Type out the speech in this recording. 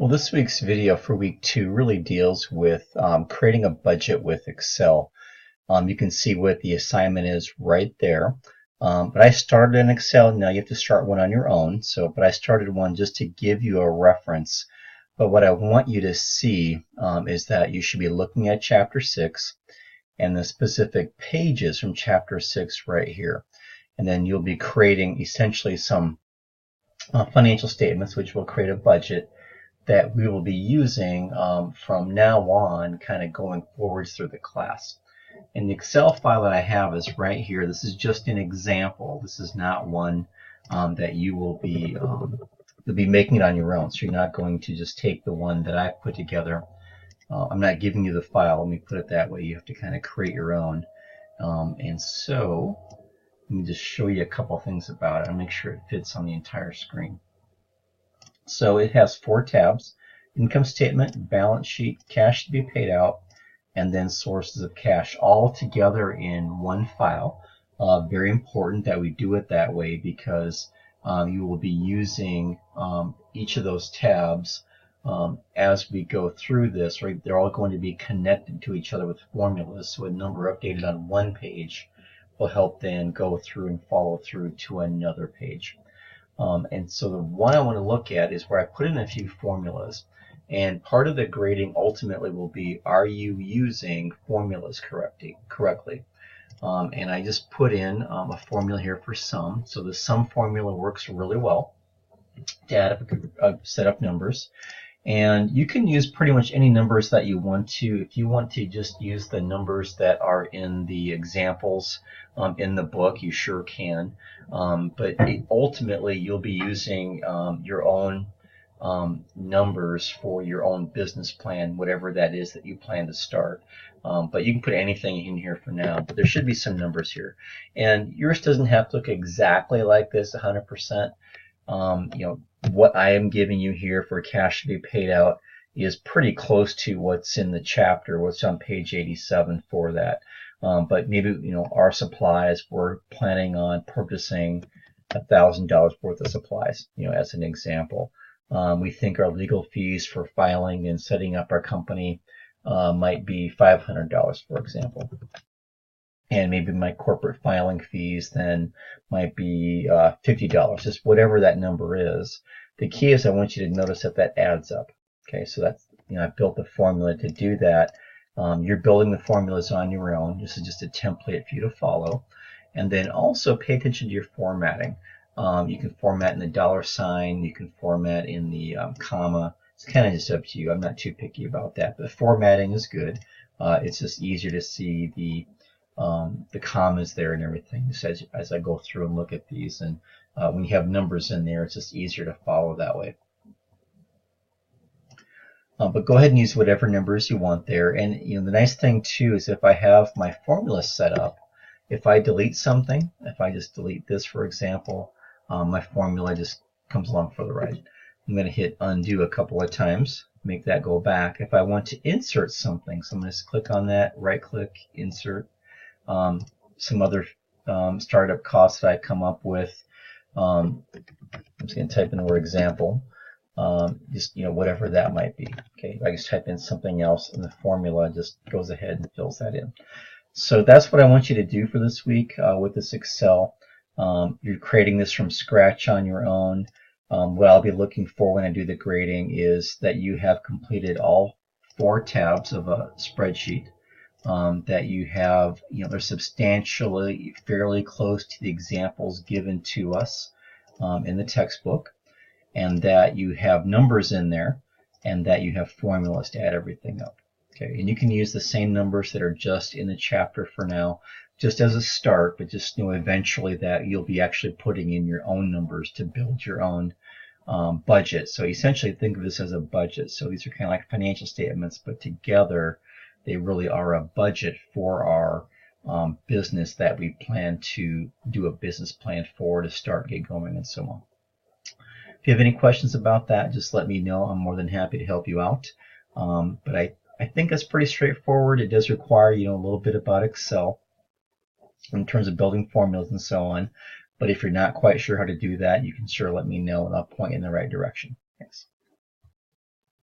Well, this week's video for week 2 really deals with creating a budget with Excel. You can see what the assignment is right there. But I started in Excel. Now you have to start one on your own. But I started one just to give you a reference. But what I want you to see is that you should be looking at Chapter 6 and the specific pages from Chapter 6 right here. And then you'll be creating essentially some financial statements, which will create a budget that we will be using from now on, kind of going forwards through the class. And the Excel file that I have is right here. This is just an example. This is not one that you will be you'll be making it on your own. So you're not going to just take the one that I put together. I'm not giving you the file. Let me put it that way. You have to kind of create your own. And so let me just show you a couple things about it. I'll make sure it fits on the entire screen. So it has 4 tabs: income statement, balance sheet, cash to be paid out, and then sources of cash, all together in one file. Very important that we do it that way because you will be using each of those tabs as we go through this, right? They're all going to be connected to each other with formulas, so a number updated on one page will help then go through and follow through to another page. And so the one I want to look at is where I put in a few formulas. And part of the grading ultimately will be, are you using formulas correctly? And I just put in a formula here for sum. So the sum formula works really well to add up a set of numbers. And you can use pretty much any numbers that you want to. If you want to just use the numbers that are in the examples in the book, you sure can. But ultimately, you'll be using your own numbers for your own business plan, whatever that is that you plan to start. But you can put anything in here for now. But there should be some numbers here. And yours doesn't have to look exactly like this 100%. What I am giving you here for cash to be paid out is pretty close to what's in the chapter, what's on page 87 for that. But maybe, our supplies, we're planning on purchasing $1,000 worth of supplies, as an example. We think our legal fees for filing and setting up our company might be $500, for example. And maybe my corporate filing fees then might be $50, just whatever that number is. The key is I want you to notice that adds up. Okay, so that's, I've built the formula to do that. You're building the formulas on your own. This is just a template for you to follow. And then also pay attention to your formatting. You can format in the $sign. You can format in the comma. It's kind of just up to you. I'm not too picky about that, but formatting is good. It's just easier to see the commas there and everything as I go through and look at these. And when you have numbers in there, it's just easier to follow that way. But go ahead and use whatever numbers you want there. And the nice thing too is if I have my formula set up, if I delete something, if I just delete this, for example, my formula just comes along for the ride. I'm going to hit undo a couple of times, make that go back. If I want to insert something, so I'm going to click on that, right click, insert. Some other startup costs that I come up with. I'm just going to type in the word example. Just whatever that might be. Okay, I just type in something else, and the formula just goes ahead and fills that in. So that's what I want you to do for this week with this Excel. You're creating this from scratch on your own. What I'll be looking for when I do the grading is that you have completed all 4 tabs of a spreadsheet. That you have, they're substantially fairly close to the examples given to us in the textbook, and that you have numbers in there, and that you have formulas to add everything up. Okay, and you can use the same numbers that are just in the chapter for now, just as a start, but just know eventually that you'll be actually putting in your own numbers to build your own budget. So essentially think of this as a budget. So these are kind of like financial statements, but together they really are a budget for our business that we plan to do a business plan for, to start, get going, and so on. If you have any questions about that, just let me know. I'm more than happy to help you out. But I think that's pretty straightforward. It does require, a little bit about Excel in terms of building formulas and so on. But if you're not quite sure how to do that, you can sure let me know, and I'll point you in the right direction. Thanks.